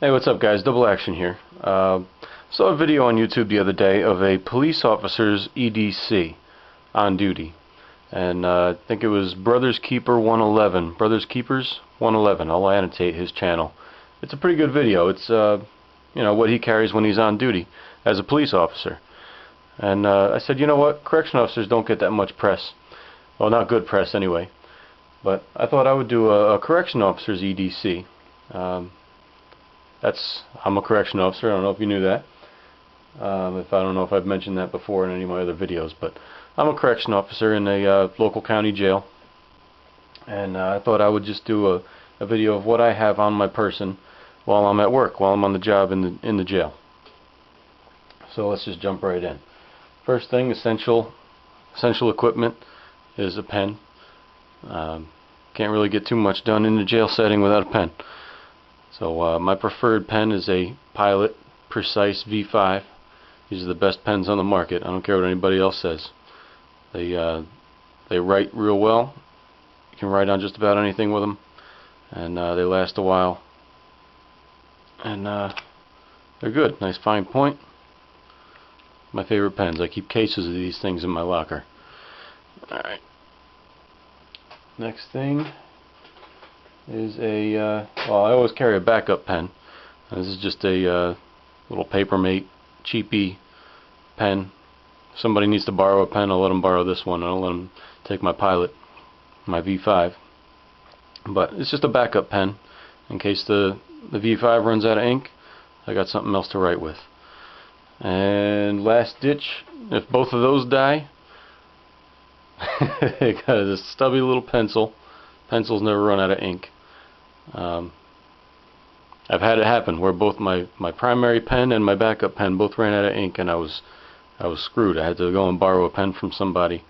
Hey, what's up guys? DubbleAction here. Saw a video on YouTube the other day of a police officer's EDC on duty. And I think it was Brothers Keeper 111. Brothers Keepers 111. I'll annotate his channel. It's a pretty good video. It's you know, what he carries when he's on duty as a police officer. And I said, you know what? Correction officers don't get that much press. Well, not good press anyway. But I thought I would do a correction officer's EDC. I'm a correction officer. I don't know if you knew that. I don't know if I've mentioned that before in any of my other videos, but I'm a correction officer in a local county jail, and I thought I would just do a video of what I have on my person while I'm at work, while I'm on the job in the jail. So let's just jump right in. First thing, essential equipment is a pen. Can't really get too much done in the jail setting without a pen. So my preferred pen is a Pilot Precise V5. These are the best pens on the market. I don't care what anybody else says. They write real well. You can write on just about anything with them, and they last a while. And they're good. Nice fine point. My favorite pens. I keep cases of these things in my locker. Alright. Next thing is a well, I always carry a backup pen. This is just a little Papermate cheapy pen. If somebody needs to borrow a pen, I'll let them borrow this one. I'll let them take my Pilot, my V5. But it's just a backup pen in case the V5 runs out of ink. I got something else to write with. And last ditch, if both of those die, I got this stubby little pencil. Pencils never run out of ink. I've had it happen where both my primary pen and my backup pen both ran out of ink, and I was screwed. I had to go and borrow a pen from somebody,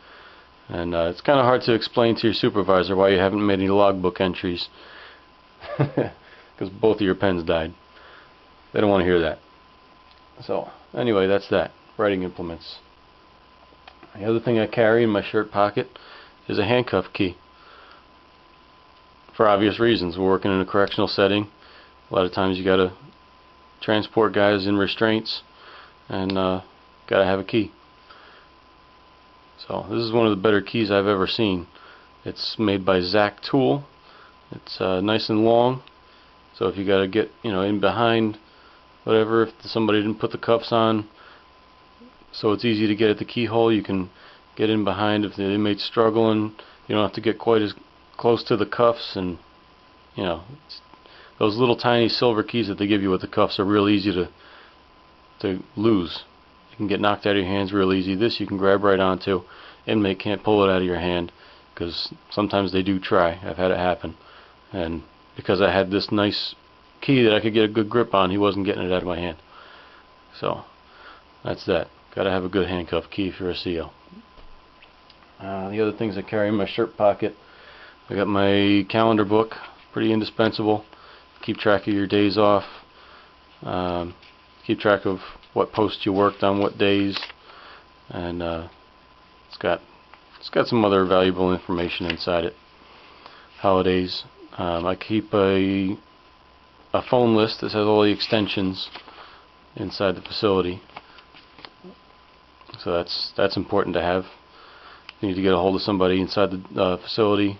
and it's kind of hard to explain to your supervisor why you haven't made any logbook entries because both of your pens died. They don't want to hear that. So anyway, that's that. Writing implements. The other thing I carry in my shirt pocket is a handcuff key. For obvious reasons. We're working in a correctional setting. A lot of times you gotta transport guys in restraints, and gotta have a key. So this is one of the better keys I've ever seen. It's made by Zack Tool. It's nice and long, so if you gotta get, you know, in behind whatever, if somebody didn't put the cuffs on, so it's easy to get at the keyhole, you can get in behind. If the inmate's struggling, you don't have to get quite as close to the cuffs, and you know, those little tiny silver keys that they give you with the cuffs are real easy to lose. You can get knocked out of your hands real easy. This you can grab right onto. Inmate can't pull it out of your hand, because sometimes they do try. I've had it happen, and because I had this nice key that I could get a good grip on, he wasn't getting it out of my hand. So that's that. Gotta have a good handcuff key if you're a CO. The other things I carry in my shirt pocket, I got my calendar book, pretty indispensable. Keep track of your days off. Keep track of what posts you worked on what days, and it's got some other valuable information inside it. Holidays. I keep a phone list that has all the extensions inside the facility. So that's important to have. You need to get a hold of somebody inside the facility.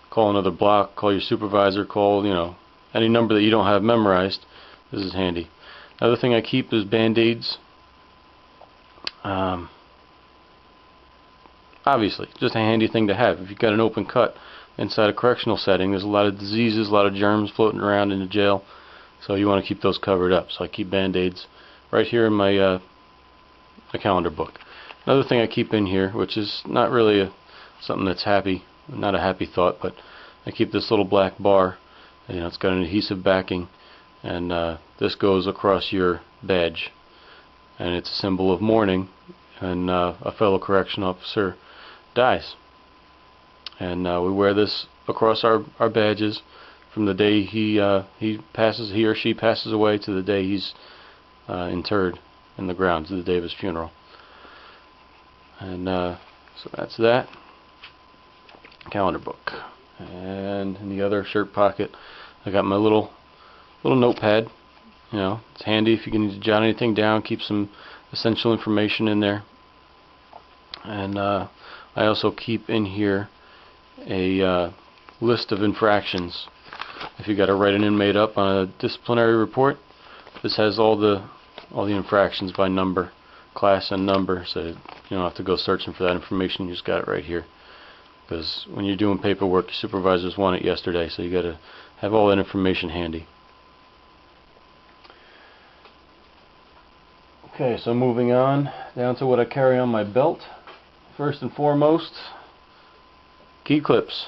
Call another block, call your supervisor, call, you know, any number that you don't have memorized. This is handy. Another thing I keep is Band-Aids. Obviously, just a handy thing to have. If you've got an open cut inside a correctional setting, there's a lot of diseases, a lot of germs floating around in the jail, so you want to keep those covered up. So I keep Band-Aids right here in my calendar book. Another thing I keep in here, which is not really something that's not a happy thought, but I keep this little black bar. You know, it's got an adhesive backing, and this goes across your badge, and it's a symbol of mourning, and a fellow correction officer dies, and we wear this across our badges from the day he or she passes away to the day he's interred in the ground, to the day of his funeral. And so that's that. Calendar book. And in the other shirt pocket I got my little notepad You know, it's handy if you can jot anything down, keep some essential information in there. And I also keep in here a list of infractions. If you got to write an inmate up on a disciplinary report, this has all the infractions by number, class and number, so you don't have to go searching for that information. You just got it right here. Because when you're doing paperwork, your supervisors want it yesterday, so you got to have all that information handy. Okay, so moving on down to what I carry on my belt. First and foremost, key clips.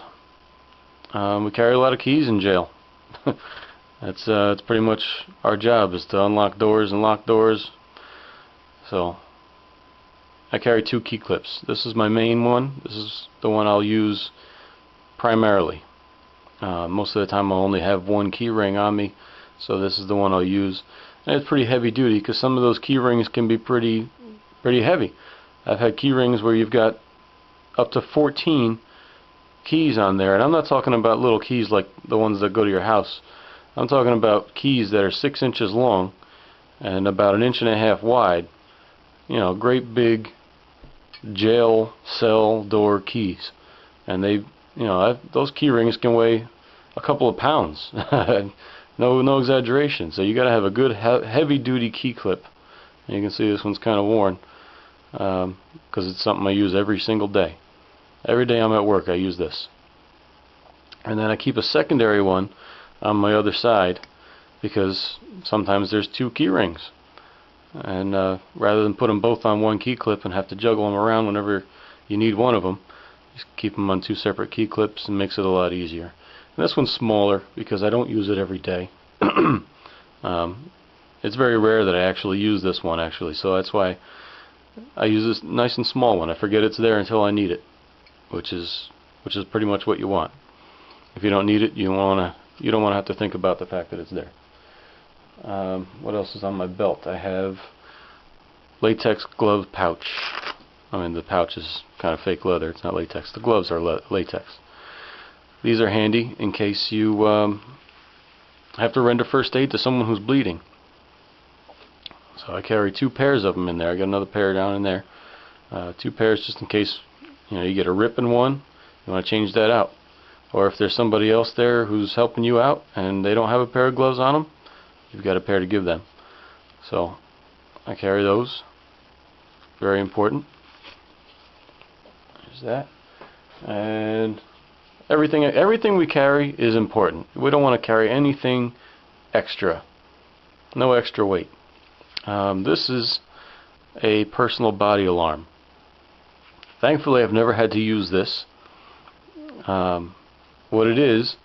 We carry a lot of keys in jail. That's pretty much our job, is to unlock doors and lock doors. So I carry 2 key clips. This is my main one. This is the one I'll use primarily. Most of the time I'll only have 1 key ring on me, so this is the one I'll use. And it's pretty heavy duty, because some of those key rings can be pretty heavy. I've had key rings where you've got up to 14 keys on there, and I'm not talking about little keys like the ones that go to your house. I'm talking about keys that are 6 inches long and about 1.5 inches wide. You know, great big jail cell door keys, and they, you know, those key rings can weigh a couple of pounds. No exaggeration. So you got to have a good heavy-duty key clip. And you can see this one's kind of worn, because it's something I use every single day. Every day I'm at work, I use this. And then I keep a secondary one on my other side, because sometimes there's 2 key rings, and rather than put them both on 1 key clip and have to juggle them around whenever you need one of them, just keep them on 2 separate key clips, and makes it a lot easier. And this one's smaller because I don't use it every day. It's very rare that I actually use this one, so that's why I use this nice and small one. I forget it's there until I need it, which is pretty much what you want. If you don't need it, you don't want to have to think about the fact that it's there. What else is on my belt? I have latex glove pouch. I mean, the pouch is kind of fake leather. It's not latex. The gloves are latex. These are handy in case you have to render first aid to someone who's bleeding. So I carry 2 pairs of them in there. I got another pair down in there. 2 pairs just in case you get a rip in one. You want to change that out. Or if there's somebody else there who's helping you out and they don't have a pair of gloves on them, you've got a pair to give them. So I carry those. Very important. There's that. And everything we carry is important. We don't want to carry anything extra. No extra weight. This is a personal body alarm. Thankfully, I've never had to use this. What it is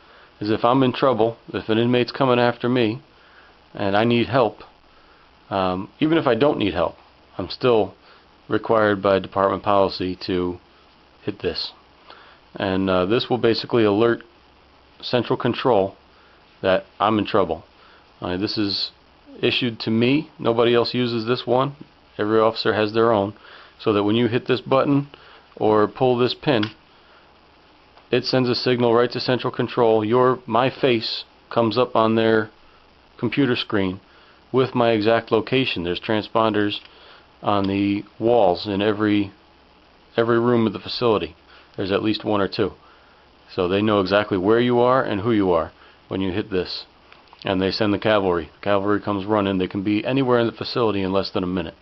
if I'm in trouble, if an inmate's coming after me and I need help, even if I don't need help, I'm still required by department policy to hit this. And this will basically alert central control that I'm in trouble. This is issued to me. Nobody else uses this one. Every officer has their own, so that when you hit this button or pull this pin, it sends a signal right to central control. My face comes up on their computer screen with my exact location. There's transponders on the walls in every room of the facility. There's at least 1 or 2. So they know exactly where you are and who you are when you hit this. And they send the cavalry. The cavalry comes running. They can be anywhere in the facility in less than a minute.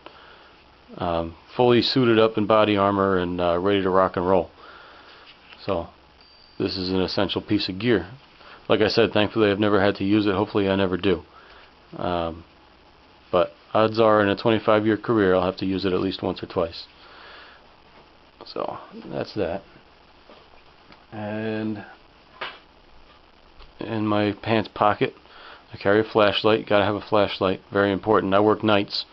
Fully suited up in body armor and ready to rock and roll. So this is an essential piece of gear. Like I said, thankfully I've never had to use it. Hopefully I never do. But odds are in a 25-year career I'll have to use it at least once or twice. So that's that. And in my pants pocket I carry a flashlight. Gotta have a flashlight. Very important. I work nights.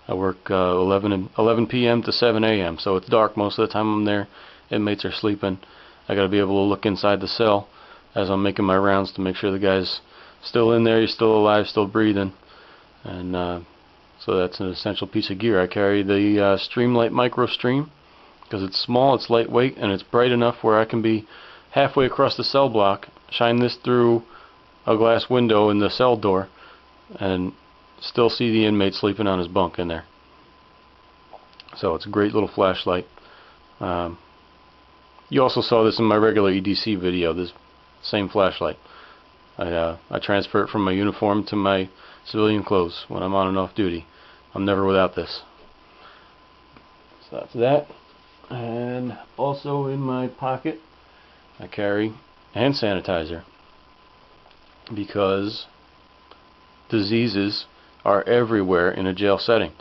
I work 11 p.m. to 7 a.m. so it's dark most of the time I'm there. Inmates are sleeping. I gotta be able to look inside the cell as I'm making my rounds to make sure the guy's still in there, he's still alive, still breathing. And so that's an essential piece of gear. I carry the Streamlight Micro Stream because it's small, it's lightweight, and it's bright enough where I can be halfway across the cell block, shine this through a glass window in the cell door, and still see the inmate sleeping on his bunk in there. So it's a great little flashlight. You also saw this in my regular EDC video, this same flashlight. I transfer it from my uniform to my civilian clothes when I'm on and off duty. I'm never without this. So that's that. And also in my pocket I carry hand sanitizer, because diseases are everywhere in a jail setting.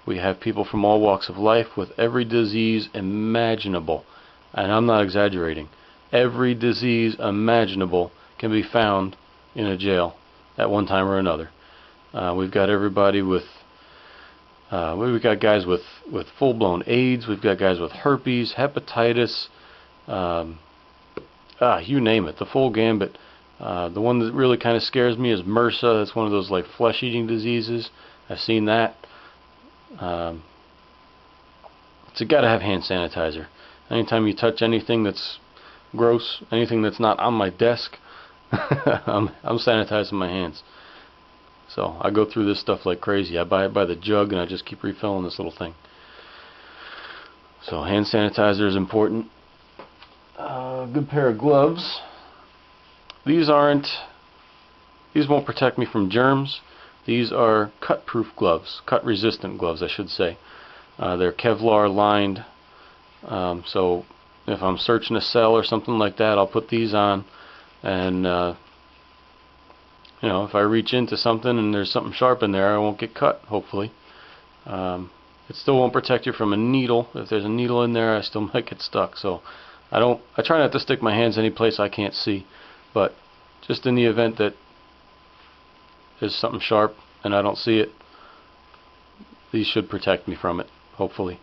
We have people from all walks of life with every disease imaginable, and I'm not exaggerating. Every disease imaginable can be found in a jail at one time or another. We've got everybody with we've got guys with full-blown AIDS. We've got guys with herpes, hepatitis, you name it, the full gambit. The one that really kind of scares me is MRSA. That's one of those like flesh-eating diseases. I've seen that. So you gotta have hand sanitizer. Anytime you touch anything that's gross, anything that's not on my desk, I'm sanitizing my hands. So I go through this stuff like crazy. I buy it by the jug and I just keep refilling this little thing. So hand sanitizer is important. Good pair of gloves. These won't protect me from germs. These are cut-proof gloves, cut-resistant gloves, I should say. They're Kevlar lined, so if I'm searching a cell or something like that, I'll put these on, and you know, if I reach into something and there's something sharp in there, I won't get cut, hopefully. It still won't protect you from a needle. If there's a needle in there, I still might get stuck. So I try not to stick my hands any place I can't see, but just in the event that there's something sharp and I don't see it, these should protect me from it, hopefully.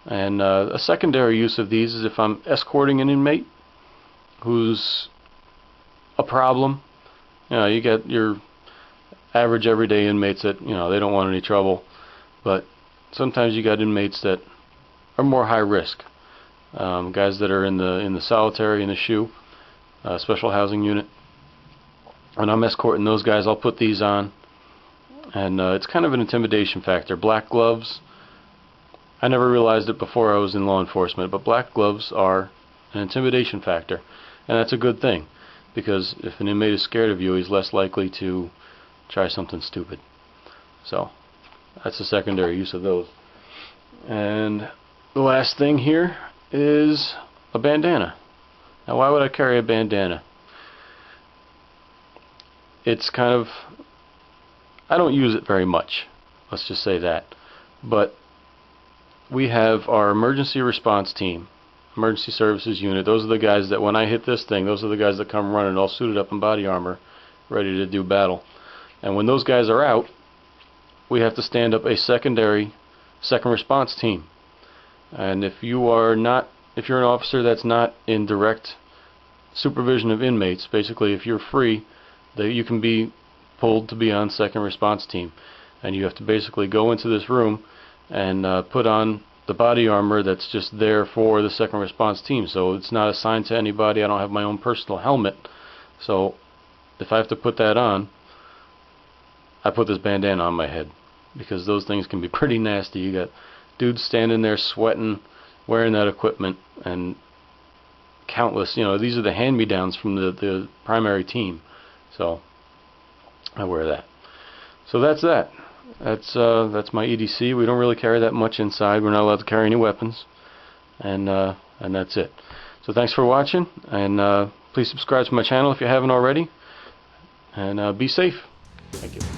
And a secondary use of these is if I'm escorting an inmate who's a problem. You know, you get your average everyday inmates that, you know, they don't want any trouble, but sometimes you got inmates that are more high risk. Guys that are in the solitary, in the SHU, special housing unit. When I'm escorting those guys, I'll put these on, and it's kind of an intimidation factor. Black gloves, I never realized it before I was in law enforcement, but black gloves are an intimidation factor, and that's a good thing, because if an inmate is scared of you, he's less likely to try something stupid. So that's a secondary use of those. And the last thing here is a bandana. Now, why would I carry a bandana? It's kind of, I don't use it very much, let's just say that, but we have our emergency response team, emergency services unit. Those are the guys that when I hit this thing, those are the guys that come running all suited up in body armor, ready to do battle. And when those guys are out, we have to stand up a second response team. And if you're an officer that's not in direct supervision of inmates, basically if you're free, that you can be pulled to be on second response team, and you have to basically go into this room and put on the body armor that's just there for the second response team. So it's not assigned to anybody. I don't have my own personal helmet, so if I have to put that on, I put this bandana on my head, because those things can be pretty nasty. You got dudes standing there sweating, wearing that equipment, and countless, you know, these are the hand-me-downs from the primary team. So I wear that. So that's that. That's my EDC. We don't really carry that much inside. We're not allowed to carry any weapons, and that's it. So thanks for watching, and please subscribe to my channel if you haven't already, and be safe. Thank you.